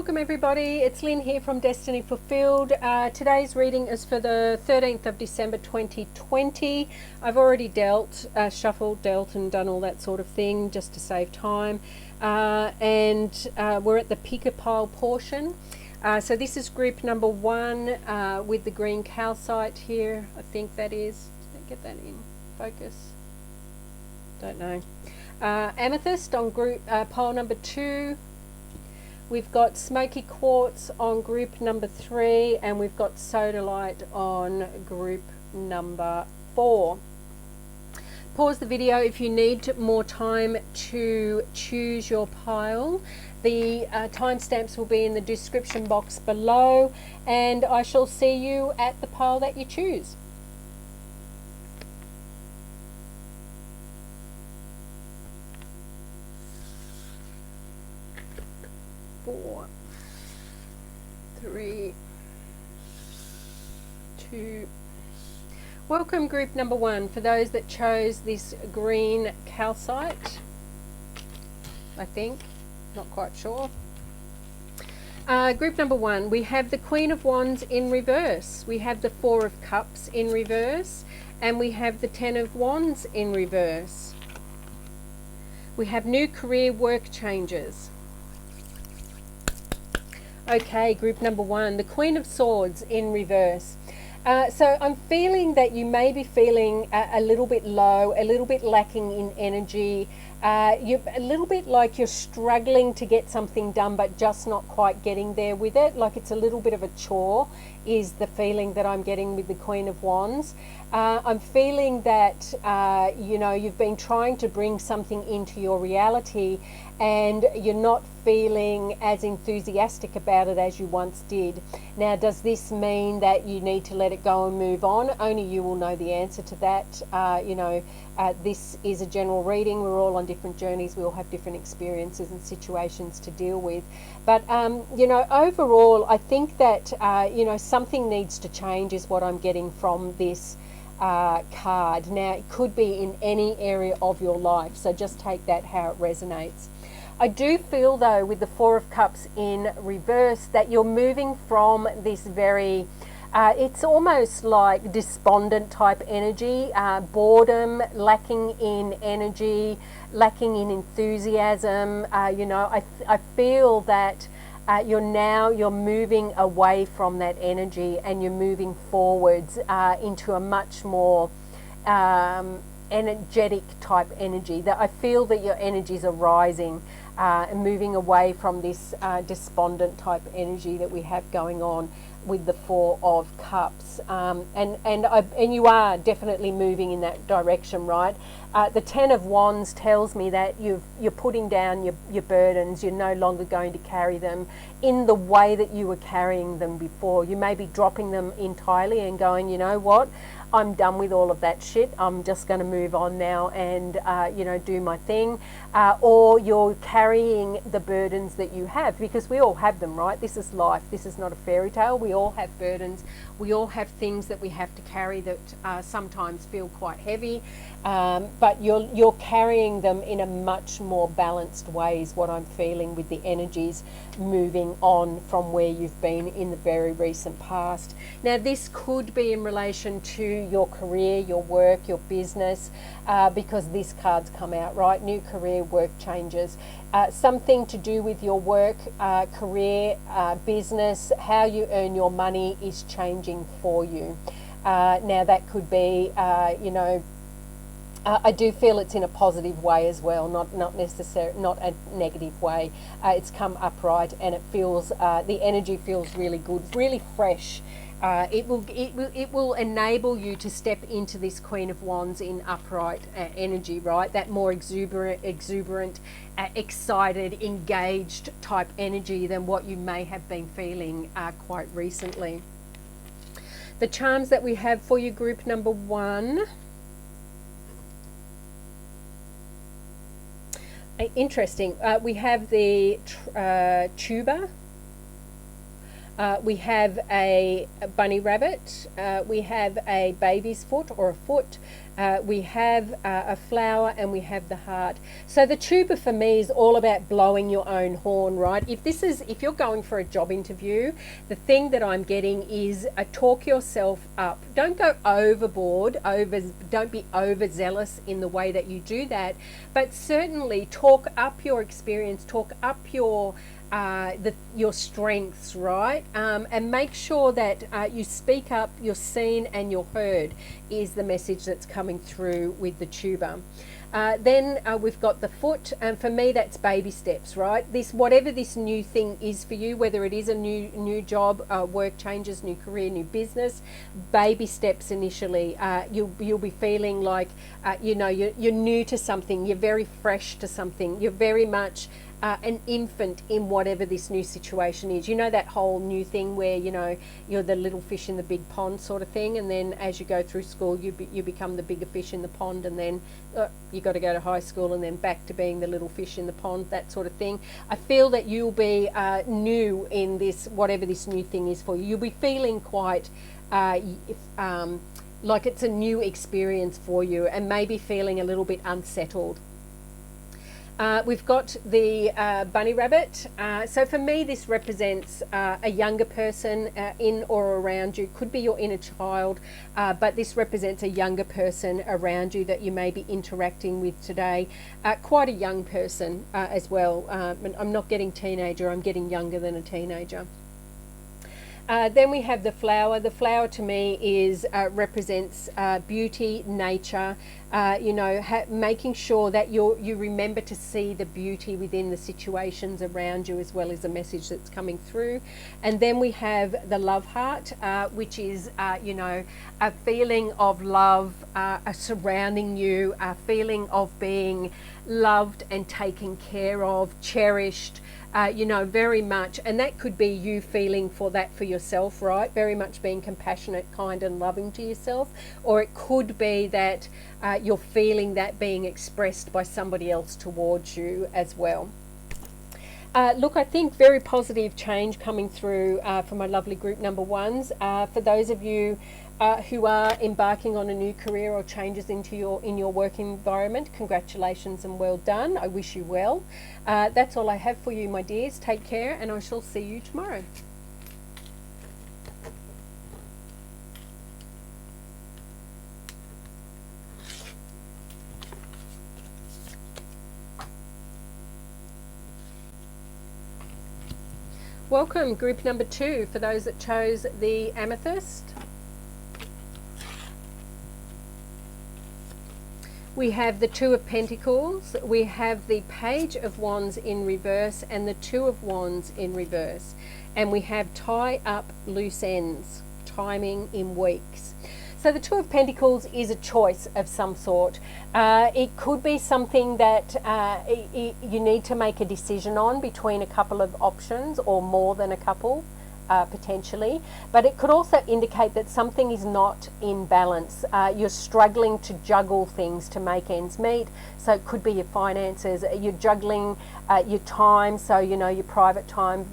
Welcome everybody, it's Lynn here from Destiny Fulfilled. Today's reading is for the 13th of December 2020. I've already shuffled, dealt and done all that sort of thing just to save time. And we're at the pick-a-pile portion. So this is group number 1 with the green calcite here. I think that is, did I get that in focus? Don't know. Amethyst on group pile number 2. We've got smoky quartz on group number 3, and we've got sodalite on group number 4. Pause the video if you need more time to choose your pile. The timestamps will be in the description box below, and I shall see you at the pile that you choose. Four, 3, 2. Welcome group number 1 for those that chose this green calcite. I think, not quite sure. Group number 1, we have the Queen of Wands in reverse, we have the 4 of Cups in reverse, and we have the 10 of Wands in reverse. We have new career work changes. Okay, group number 1, the Queen of Swords in reverse. So I'm feeling that you may be feeling a little bit low, a little bit lacking in energy. You're a little bit like you're struggling to get something done, but just not quite getting there with it. Like it's a little bit of a chore is the feeling that I'm getting with the Queen of Wands. I'm feeling that, you've been trying to bring something into your reality and you're not feeling as enthusiastic about it as you once did. Now, does this mean that you need to let it go and move on? Only you will know the answer to that. This is a general reading. We're all on different journeys. We all have different experiences and situations to deal with. But, overall, I think that, something needs to change is what I'm getting from this card. Now, it could be in any area of your life, so just take that how it resonates. I do feel, though, with the 4 of Cups in reverse, that you're moving from this very, it's almost like despondent type energy, boredom, lacking in energy, lacking in enthusiasm. I feel that you're moving away from that energy and you're moving forwards into a much more energetic type energy. That I feel that your energies are rising and moving away from this despondent type energy that we have going on with the 4 of Cups, and you are definitely moving in that direction, right? The 10 of Wands tells me that you're putting down your burdens. You're no longer going to carry them in the way that you were carrying them before. You may be dropping them entirely and going, you know what, I'm done with all of that shit. I'm just going to move on now and, do my thing. Or you're carrying the burdens that you have, because we all have them, right? This is life. This is not a fairy tale. We all have burdens. We all have things that we have to carry that sometimes feel quite heavy. But you're carrying them in a much more balanced way is what I'm feeling, with the energies moving on from where you've been in the very recent past. Now, this could be in relation to your career, your work, your business, because this card's come out, right? New career, work changes. Something to do with your work, career, business, how you earn your money is changing for you. Now, that could be, I do feel it's in a positive way as well, not a negative way. It's come upright, and it feels the energy feels really good, really fresh. It will enable you to step into this Queen of Wands in upright energy, right? That more exuberant, excited, engaged type energy than what you may have been feeling quite recently. The charms that we have for you, group number 1. Interesting. We have the tuba. We have a bunny rabbit, we have a baby's foot or a foot, we have a flower, and we have the heart. So the tuba for me is all about blowing your own horn, right? If you're going for a job interview, the thing that I'm getting is talk yourself up. Don't go overboard, don't be overzealous in the way that you do that, but certainly talk up your experience, talk up your strengths, right? And make sure that you speak up, you're seen and you're heard is the message that's coming through with the tuba. Then we've got the foot, and for me that's baby steps, right? Whatever this new thing is for you, whether it is a new job, work changes, new career, new business, baby steps initially. You'll be feeling like you're new to something, you're very fresh to something, you're very much an infant in whatever this new situation is. You know that whole new thing where you're the little fish in the big pond sort of thing, and then as you go through school you become the bigger fish in the pond, and then you got to go to high school and then back to being the little fish in the pond, that sort of thing. I feel that you'll be new in this, whatever this new thing is for you. You'll be feeling quite like it's a new experience for you, and maybe feeling a little bit unsettled. We've got the bunny rabbit. So for me, this represents a younger person in or around you. Could be your inner child, but this represents a younger person around you that you may be interacting with today. Quite a young person as well. I'm not getting teenager, I'm getting younger than a teenager. Then we have the flower. The flower to me represents beauty, nature, making sure that you remember to see the beauty within the situations around you, as well as the message that's coming through. And then we have the love heart, which is, a feeling of love surrounding you, a feeling of being loved and taken care of, cherished, very much. And that could be you feeling for yourself, right? Very much being compassionate, kind and loving to yourself. Or it could be that you're feeling that being expressed by somebody else towards you as well. Look, I think very positive change coming through for my lovely group number ones. For those of you who are embarking on a new career or changes in your work environment, congratulations and well done. I wish you well. That's all I have for you, my dears. Take care, and I shall see you tomorrow. Welcome, group number 2, for those that chose the amethyst. We have the Two of Pentacles, we have the Page of Wands in reverse and the Two of Wands in reverse. And we have tie up loose ends, timing in weeks. So the Two of Pentacles is a choice of some sort. It could be something that you need to make a decision on between a couple of options or more than a couple. Potentially, but it could also indicate that something is not in balance. You're struggling to juggle things to make ends meet. So it could be your finances, you're juggling your time, so your private time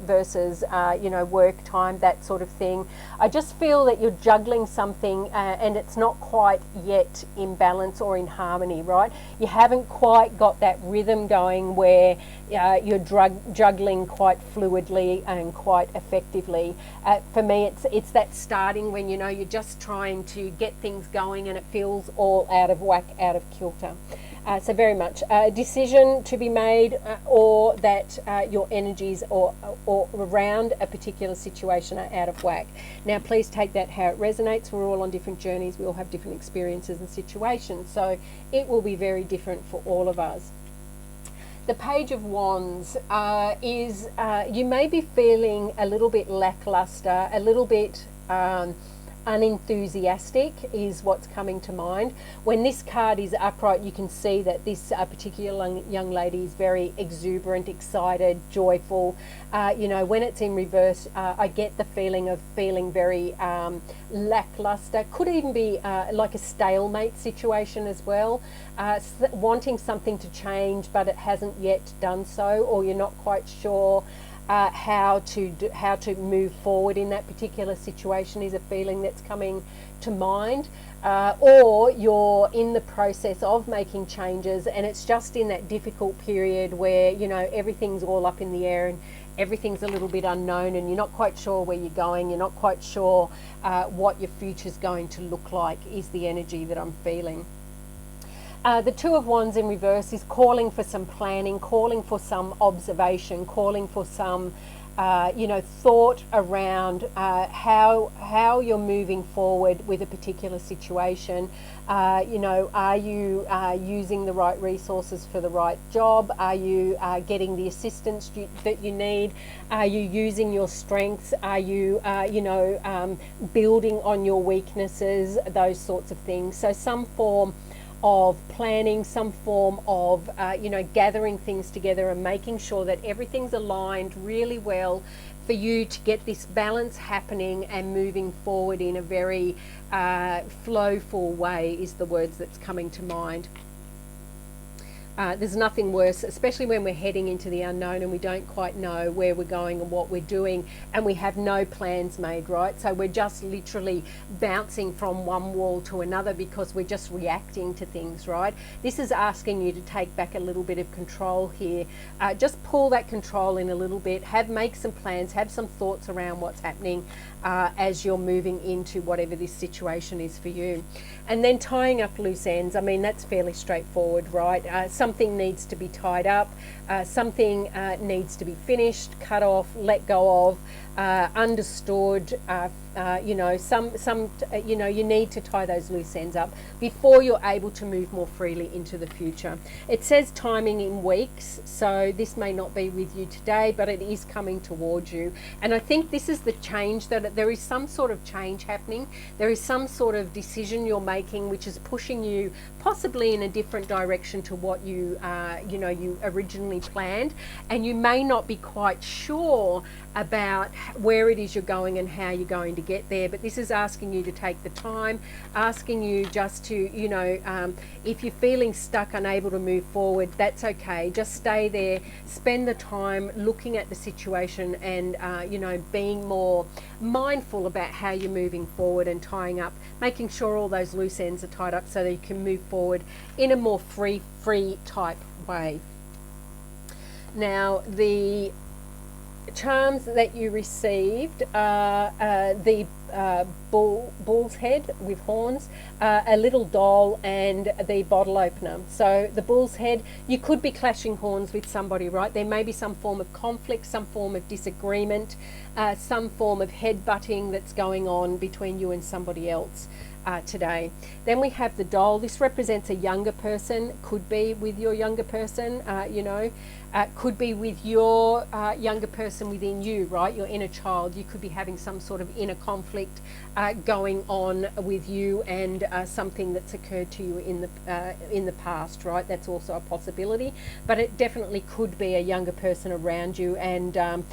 versus work time, that sort of thing. I just feel that you're juggling something and it's not quite yet in balance or in harmony, right? You haven't quite got that rhythm going where you're juggling quite fluidly and quite effectively. For me, it's that starting when you're just trying to get things going and it feels all out of whack, out of kilter. So very much a decision to be made, or that your energies or around a particular situation are out of whack. Now, please take that how it resonates. We're all on different journeys. We all have different experiences and situations. So it will be very different for all of us. The Page of Wands is, you may be feeling a little bit lackluster, a little bit unenthusiastic is what's coming to mind. When this card is upright, you can see that this particular young lady is very exuberant, excited, joyful. When it's in reverse, I get the feeling of feeling very lackluster. Could even be like a stalemate situation as well. Wanting something to change, but it hasn't yet done so, or you're not quite sure how to move forward in that particular situation is a feeling that's coming to mind. Or you're in the process of making changes and it's just in that difficult period where, you know, everything's all up in the air and everything's a little bit unknown and you're not quite sure where you're going, you're not quite sure what your future's going to look like, is the energy that I'm feeling. The Two of Wands in reverse is calling for some planning, calling for some observation, calling for some thought around how you're moving forward with a particular situation. Are you using the right resources for the right job? Are you getting the assistance that you need? Are you using your strengths? Are you, building on your weaknesses? Those sorts of things. So some form of planning, some form of gathering things together and making sure that everything's aligned really well for you to get this balance happening and moving forward in a very flowful way is the words that's coming to mind. There's nothing worse, especially when we're heading into the unknown and we don't quite know where we're going and what we're doing and we have no plans made, right? So we're just literally bouncing from one wall to another because we're just reacting to things, right? This is asking you to take back a little bit of control here. Just pull that control in a little bit, make some plans, have some thoughts around what's happening as you're moving into whatever this situation is for you. And then tying up loose ends, I mean, that's fairly straightforward, right? Something needs to be tied up, something needs to be finished, cut off, let go of, understood. You need to tie those loose ends up before you're able to move more freely into the future. It says timing in weeks, so this may not be with you today, but it is coming towards you. And I think this is the change, that there is some sort of change happening. There is some sort of decision you're making which is pushing you possibly in a different direction to what you originally planned, and you may not be quite sure about where it is you're going and how you're going to get there, but this is asking you to take the time, asking you just to, if you're feeling stuck, unable to move forward, that's okay. Just stay there, spend the time looking at the situation and, being more mindful about how you're moving forward and tying up, making sure all those loose ends are tied up so that you can move forward in a more free type way. Now, the charms that you received are the bull's head with horns, a little doll, and the bottle opener. So the bull's head, you could be clashing horns with somebody, right? There may be some form of conflict, some form of disagreement, some form of head-butting that's going on between you and somebody else today. Then we have the doll. This represents a younger person, could be with your younger person, could be with your younger person within you, right? Your inner child. You could be having some sort of inner conflict going on with you and something that's occurred to you in the past, right? That's also a possibility, but it definitely could be a younger person around you. And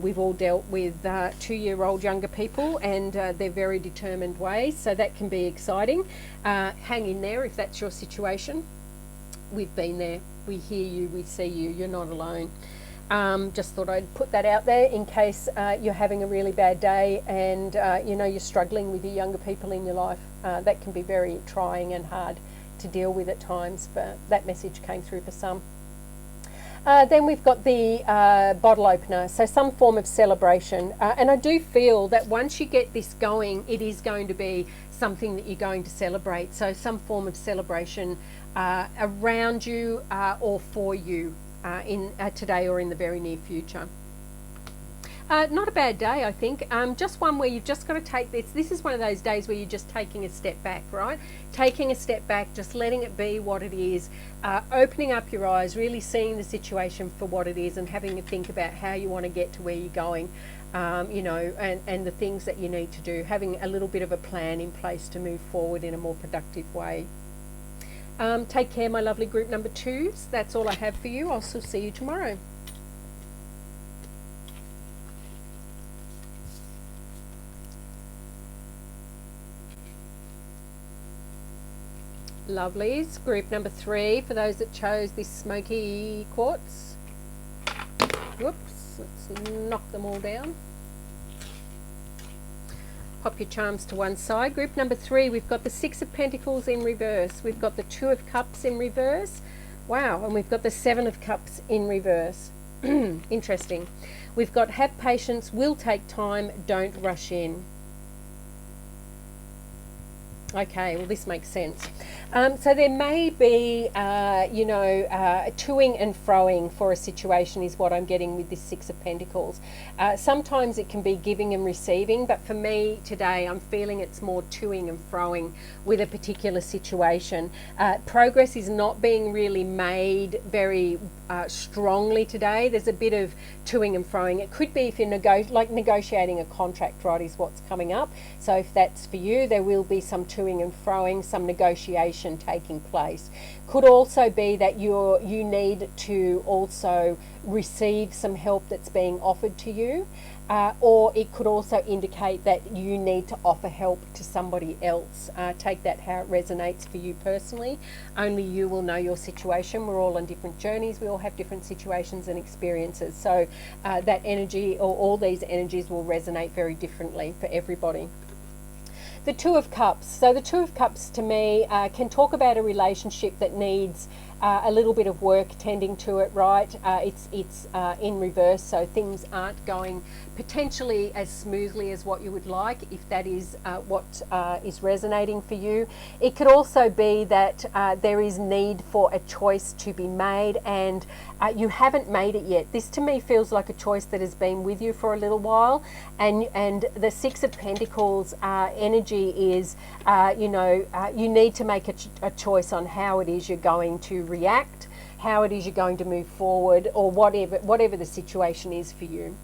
we've all dealt with 2-year-old younger people, and they're very determined ways, so that can be exciting. Hang in there if that's your situation. We've been there. We hear you, we see you, you're not alone. Just thought I'd put that out there in case you're having a really bad day and you're struggling with your younger people in your life. That can be very trying and hard to deal with at times, but that message came through for some. Then we've got the bottle opener, so some form of celebration. And I do feel that once you get this going, it is going to be something that you're going to celebrate. So some form of celebration around you or for you in today or in the very near future. Not a bad day, I think. Just one where you've just got to take this. This is one of those days where you're just taking a step back, right? Taking a step back, just letting it be what it is, opening up your eyes, really seeing the situation for what it is and having a think about how you want to get to where you're going, and the things that you need to do, having a little bit of a plan in place to move forward in a more productive way. Take care, my lovely group number 2s. That's all I have for you. I'll still see you tomorrow. Lovelies, group number 3, for those that chose this smoky quartz. Whoops, Let's knock them all down. Pop your charms to one side. Group number 3, we've got the Six of Pentacles in reverse. We've got the Two of Cups in reverse. Wow, and we've got the Seven of Cups in reverse. Interesting. We've got have patience, will take time, don't rush in. Okay, well this makes sense. So there may be, toing and froing for a situation is what I'm getting with this Six of Pentacles. Sometimes it can be giving and receiving, but for me today I'm feeling it's more toing and froing with a particular situation. Progress is not being really made very strongly today. There's a bit of toing and froing. It could be if you're negotiating a contract, right, is what's coming up. So if that's for you, there will be some toing and froing, some negotiation taking place. Could also be that you need to also receive some help that's being offered to you, or it could also indicate that you need to offer help to somebody else. Take that how it resonates for you personally. Only you will know your situation. We're all on different journeys. We all have different situations and experiences. So that energy, or all these energies, will resonate very differently for everybody. The Two of Cups. So the Two of Cups to me can talk about a relationship that needs a little bit of work tending to it, right? It's in reverse, so things aren't going potentially as smoothly as what you would like, if that is what is resonating for you. It could also be that there is need for a choice to be made, and you haven't made it yet. This to me feels like a choice that has been with you for a little while, and the Six of Pentacles energy is, you need to make a choice on how it is you're going to react, how it is you're going to move forward, or whatever the situation is for you.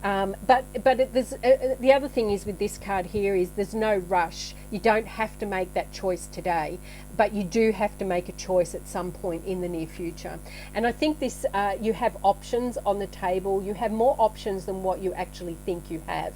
But the other thing is with this card here is there's no rush. You don't have to make that choice today, but you do have to make a choice at some point in the near future. And I think this, you have options on the table. You have more options than what you actually think you have,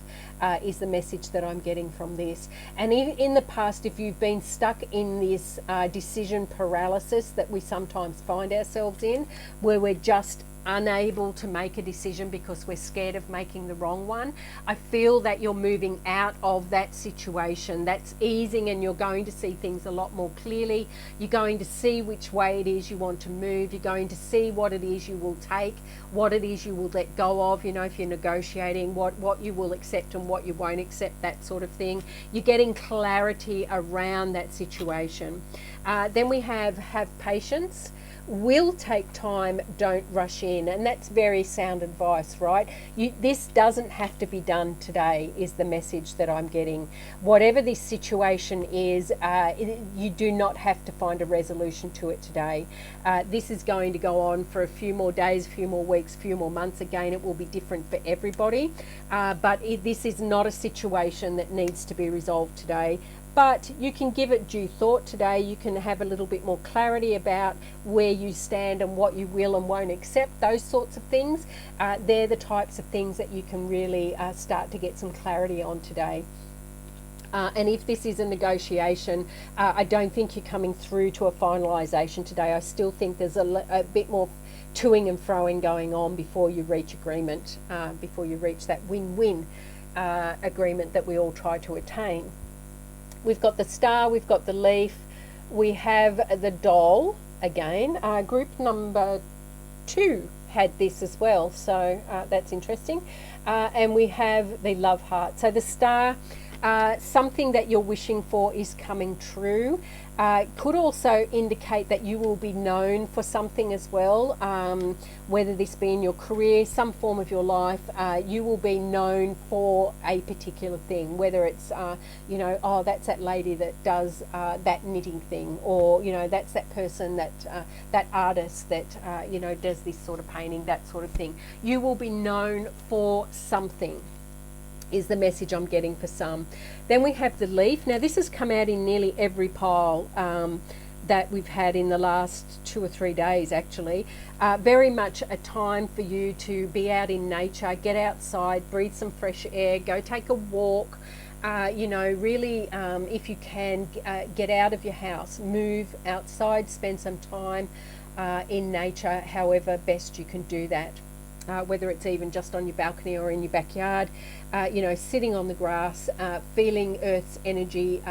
is the message that I'm getting from this. And in the past, if you've been stuck in this decision paralysis that we sometimes find ourselves in, where we're just unable to make a decision because we're scared of making the wrong one, I feel that you're moving out of that situation. That's easing, and you're going to see things a lot more clearly. You're going to see which way it is you want to move. You're going to see what it is you will take, what it is you will let go of, if you're negotiating, what you will accept and what you won't accept, that sort of thing. You're getting clarity around that situation. Then we have patience, will take time, don't rush in, and that's very sound advice, right? This doesn't have to be done today, is the message that I'm getting. Whatever this situation is, you do not have to find a resolution to it today. This is going to go on for a few more days, a few more weeks, a few more months. Again, it will be different for everybody, but this is not a situation that needs to be resolved today. But you can give it due thought today. You can have a little bit more clarity about where you stand and what you will and won't accept, those sorts of things. They're the types of things that you can really start to get some clarity on today. And if this is a negotiation, I don't think you're coming through to a finalisation today. I still think there's a bit more toing and froing going on before you reach agreement, before you reach that win-win agreement that we all try to attain. We've got the Star, we've got the Leaf, we have the Doll again. Group number 2 had this as well, so that's interesting. And we have the Love Heart. So the Star, something that you're wishing for is coming true. Could also indicate that you will be known for something as well, whether this be in your career, some form of your life. You will be known for a particular thing, whether it's, oh, that's that lady that does that knitting thing, or, that's that person that artist that, does this sort of painting, that sort of thing. You will be known for something, is the message I'm getting for some. Then we have the Leaf. Now this has come out in nearly every pile that we've had in the last 2 or 3 days actually. Very much a time for you to be out in nature, get outside, breathe some fresh air, go take a walk, really if you can, get out of your house, move outside, spend some time in nature, however best you can do that. whether it's even just on your balcony or in your backyard, sitting on the grass, feeling Earth's energy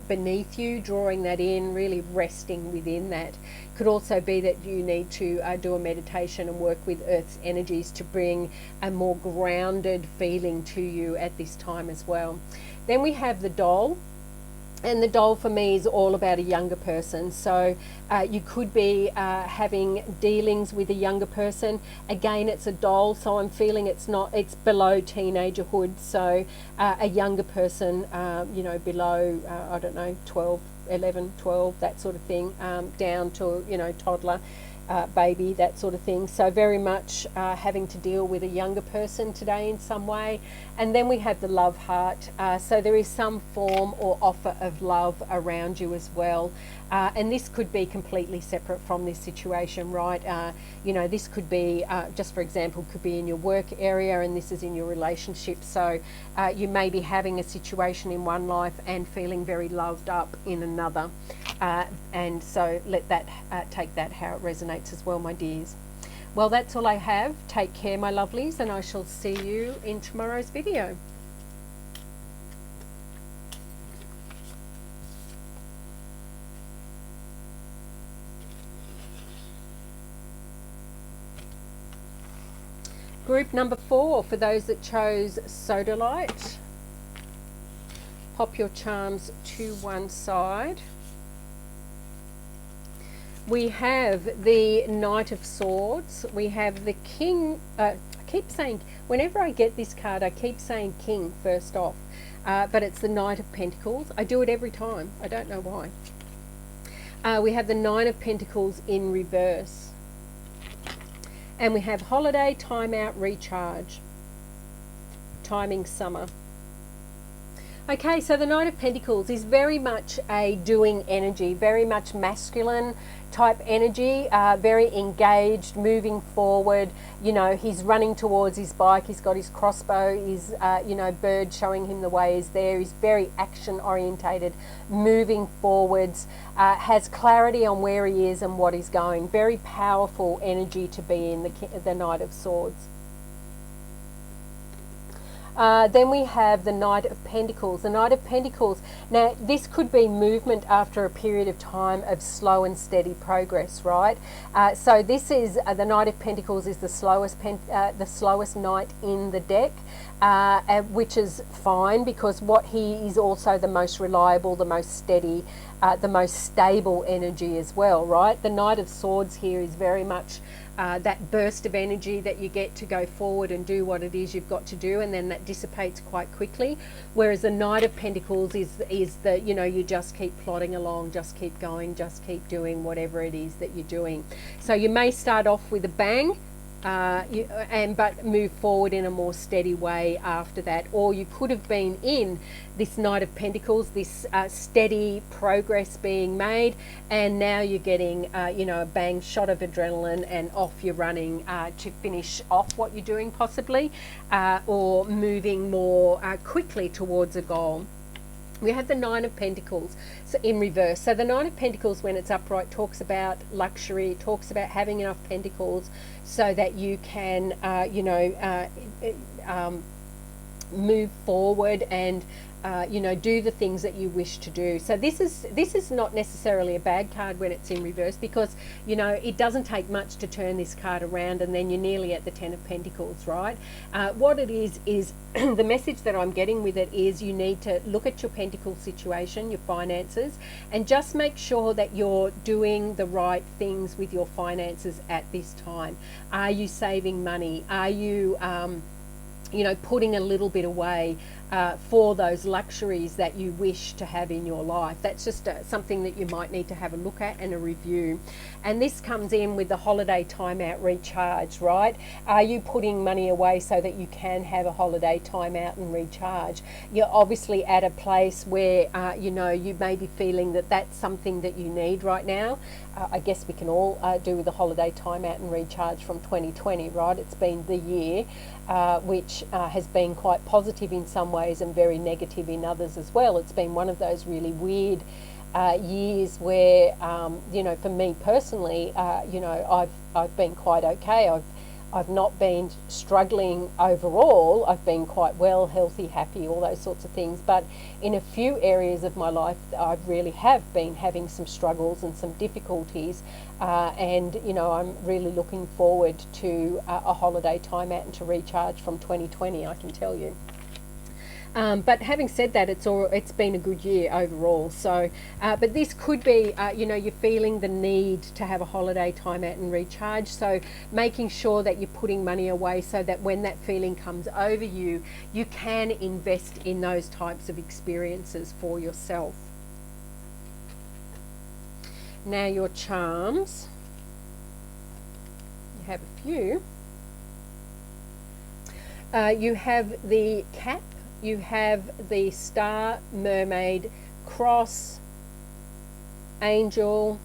beneath you, drawing that in, really resting within that. Could also be that you need to do a meditation and work with Earth's energies to bring a more grounded feeling to you at this time as well. Then we have the doll. And the doll for me is all about a younger person. So you could be having dealings with a younger person. Again, it's a doll, so I'm feeling it's below teenagerhood. So a younger person, below, I don't know, 12, 11, 12, that sort of thing, down to, toddler. Baby, that sort of thing. So very much having to deal with a younger person today in some way. And then we have the love heart. So there is some form or offer of love around you as well. And this could be completely separate from this situation, right? This could be, just for example, could be in your work area, and this is in your relationship. So you may be having a situation in one life and feeling very loved up in another. And so let that take that how it resonates as well, my dears. Well, that's all I have. Take care, my lovelies, and I shall see you in tomorrow's video. Group number 4, for those that chose Sodalite, pop your charms to one side. We have the Knight of Swords. We have the King. I keep saying, whenever I get this card, I keep saying King first off. But it's the Knight of Pentacles. I do it every time. I don't know why. We have the Nine of Pentacles in reverse. And we have Holiday, Timeout, Recharge. Timing Summer. Okay, so the Knight of Pentacles is very much a doing energy, very much masculine type energy, very engaged, moving forward. He's running towards his bike, he's got his crossbow, his, bird showing him the way is there. He's very action orientated, moving forwards, has clarity on where he is and what he's going. Very powerful energy to be in, the Knight of Swords. Then we have the Knight of Pentacles. The Knight of Pentacles, now this could be movement after a period of time of slow and steady progress, right? So this is, the Knight of Pentacles is the slowest knight in the deck, which is fine, because he is also the most reliable, the most steady, the most stable energy as well, right? The Knight of Swords here is very much that burst of energy that you get to go forward and do what it is you've got to do, and then that dissipates quite quickly. Whereas the Knight of Pentacles is the, you just keep plodding along, just keep going, just keep doing whatever it is that you're doing. So you may start off with a bang, but move forward in a more steady way after that. Or you could have been in this Knight of Pentacles, this steady progress being made, and now you're getting a bang shot of adrenaline and off you're running to finish off what you're doing possibly, or moving more quickly towards a goal. We have the Nine of Pentacles in reverse. So the Nine of Pentacles, when it's upright, talks about luxury, talks about having enough pentacles so that you can, move forward and do the things that you wish to do. So this is not necessarily a bad card when it's in reverse, because it doesn't take much to turn this card around, and then you're nearly at the Ten of Pentacles, right? What it is the message that I'm getting with it is you need to look at your pentacle situation, your finances, and just make sure that you're doing the right things with your finances at this time. Are you saving money? Are you putting a little bit away for those luxuries that you wish to have in your life? That's just something that you might need to have a look at and a review. And this comes in with the holiday, timeout, recharge, right? Are you putting money away so that you can have a holiday, timeout and recharge? You're obviously at a place where you may be feeling that that's something that you need right now. I guess we can all do with a holiday, timeout and recharge from 2020, right? It's been the year which has been quite positive in some ways and very negative in others as well. It's been one of those really weird years where, for me personally, I've been quite okay. I've not been struggling overall. I've been quite well, healthy, happy, all those sorts of things. But in a few areas of my life, I really have been having some struggles and some difficulties. And, you know, I'm really looking forward to a holiday time out and to recharge from 2020, I can tell you. But having said that, it's been a good year overall. So, but this could be, you know, you're feeling the need to have a holiday time out and recharge. So making sure that you're putting money away so that when that feeling comes over you, you can invest in those types of experiences for yourself. Now your charms, you have a few. You have the cap. You have the star, mermaid, cross, angel,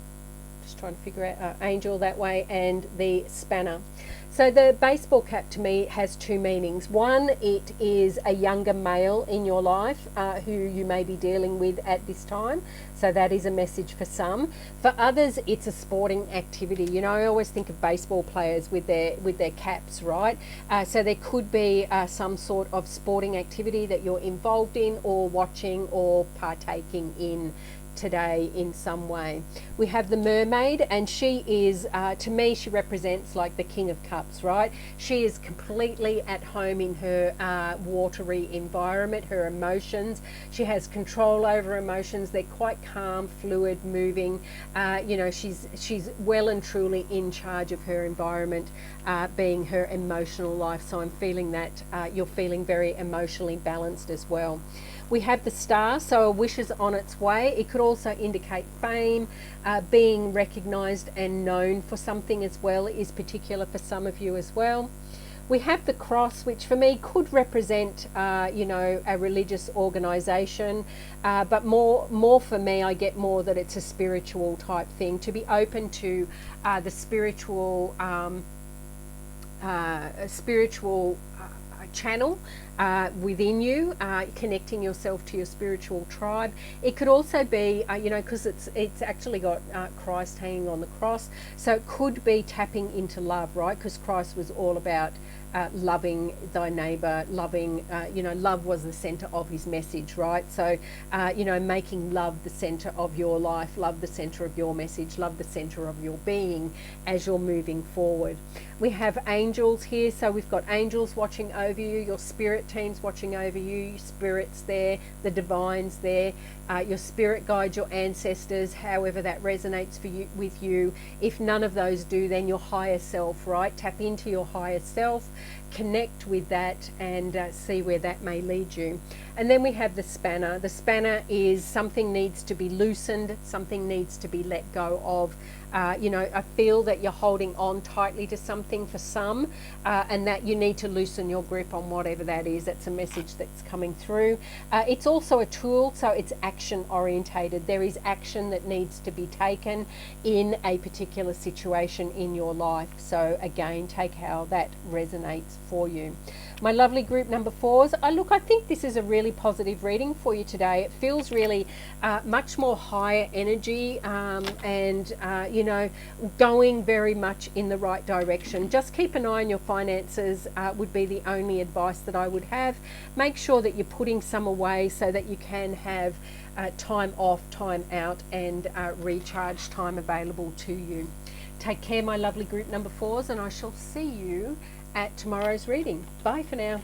just trying to figure out angel that way, and the spanner. So the baseball cap to me has two meanings. One, it is a younger male in your life who you may be dealing with at this time. So that is a message for some. For others, it's a sporting activity. You know, I always think of baseball players with their caps, right? So there could be some sort of sporting activity that you're involved in or watching or partaking in today in some way. We have the mermaid, and she is, to me, she represents like the King of Cups, right? She is completely at home in her watery environment, her emotions. She has control over emotions. They're quite calm, fluid, moving. You know, she's well and truly in charge of her environment, being her emotional life. So I'm feeling that you're feeling very emotionally balanced as well. We have the star, so a wish is on its way. It could also indicate fame, being recognised and known for something as well is particular for some of you as well. We have the cross, which for me could represent, you know, a religious organisation, but more for me, I get more that it's a spiritual type thing, to be open to the spiritual channel within you, connecting yourself to your spiritual tribe. It could also be, you know, because it's actually got Christ hanging on the cross, so it could be tapping into love, right? Because Christ was all about loving thy neighbour, loving, you know, love was the centre of his message, right? So, you know, making love the centre of your life, love the centre of your message, love the centre of your being as you're moving forward. We have angels here, so we've got angels watching over you, your spirit teams watching over you, your spirits there, the divines there, your spirit guides, your ancestors, however that resonates for you, with you. If none of those do, then your higher self, right? Tap into your higher self, connect with that, and see where that may lead you. And then we have the spanner. The spanner is something needs to be loosened, something needs to be let go of. You know, I feel that you're holding on tightly to something for some, and that you need to loosen your grip on whatever that is. That's a message that's coming through. It's also a tool, so it's action orientated. There is action that needs to be taken in a particular situation in your life. So again, take how that resonates for you. My lovely group number 4s, I think this is a really positive reading for you today. It feels really much more higher energy and, you know, going very much in the right direction. Just keep an eye on your finances would be the only advice that I would have. Make sure that you're putting some away so that you can have time off, time out, and recharge time available to you. Take care, my lovely group number 4s, and I shall see you at tomorrow's reading. Bye for now.